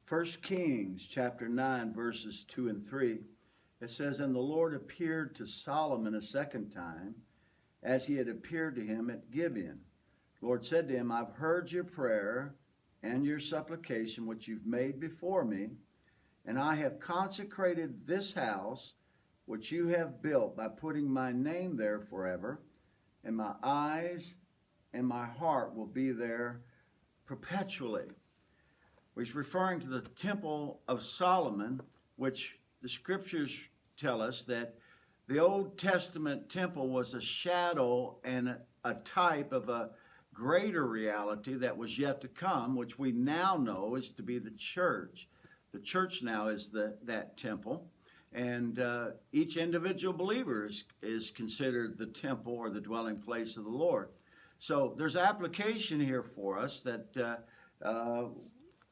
1 Kings chapter 9, verses 2 and 3. It says, "And the Lord appeared to Solomon a second time, as he had appeared to him at Gibeon. The Lord said to him, I've heard your prayer and your supplication which you've made before me, and I have consecrated this house which you have built by putting my name there forever, and my eyes and my heart will be there perpetually." He's referring to the temple of Solomon, which the scriptures tell us that the Old Testament temple was a shadow and a type of a greater reality that was yet to come, which we now know is to be the church. The church now is that temple, and each individual believer is considered the temple or the dwelling place of the Lord. So there's application here for us that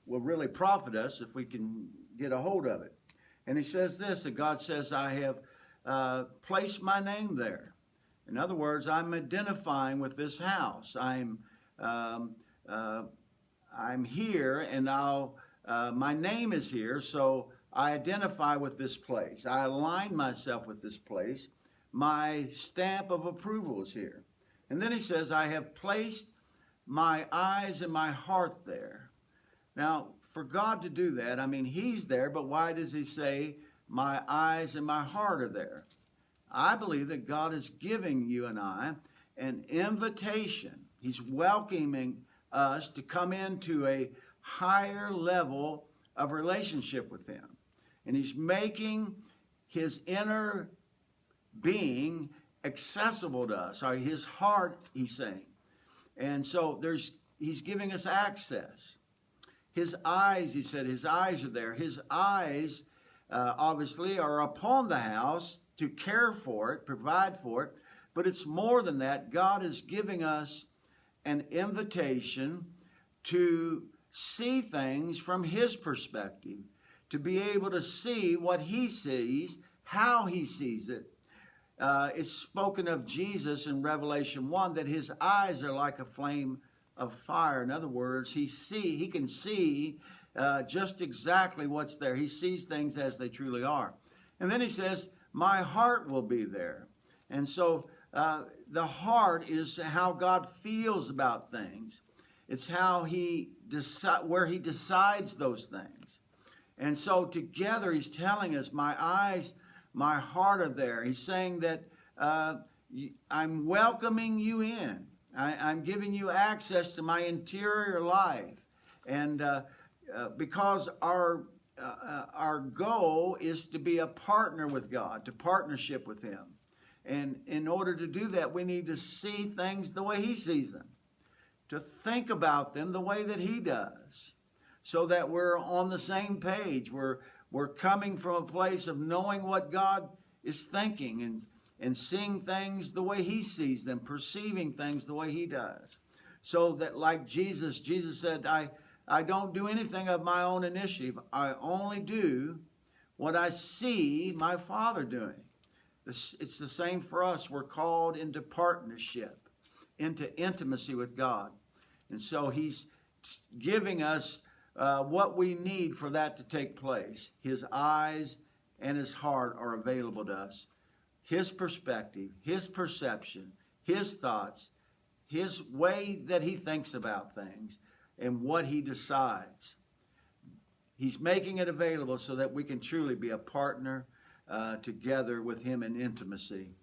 will really profit us if we can get a hold of it. And he says this, that God says, I have placed my name there. In other words, I'm identifying with this house. I'm here, and my name is here, so I identify with this place. I align myself with this place. My stamp of approval is here. And then he says, I have placed my eyes and my heart there. Now, for God to do that, I mean, he's there, but why does he say, my eyes and my heart are there? I believe that God is giving you and I an invitation. He's welcoming us to come into a higher level of relationship with him. And he's making his inner being accessible to us, or his heart, he's saying. And so he's giving us access. His eyes, he said, his eyes are there. His eyes, obviously, are upon the house to care for it, provide for it. But it's more than that. God is giving us an invitation to see things from his perspective, to be able to see what he sees, how he sees it. It's spoken of Jesus in Revelation 1 that his eyes are like a flame of fire. In other words, he can see just exactly what's there. He sees things as they truly are. And then he says, my heart will be there. And so the heart is how God feels about things. It's how where he decides those things. And so together he's telling us, my eyes, my heart are there. He's saying that I'm welcoming you in. I'm giving you access to my interior life. And because our goal is to be a partner with God, to partnership with him. And in order to do that, we need to see things the way he sees them, to think about them the way that he does, so that we're on the same page. We're coming from a place of knowing what God is thinking and seeing things the way he sees them, perceiving things the way he does. So that like Jesus said, I don't do anything of my own initiative. I only do what I see my Father doing. It's the same for us. We're called into partnership, into intimacy with God. And so he's giving us what we need for that to take place. His eyes and his heart are available to us. His perspective, his perception, his thoughts, his way that he thinks about things, and what he decides. He's making it available so that we can truly be a partner together with him in intimacy.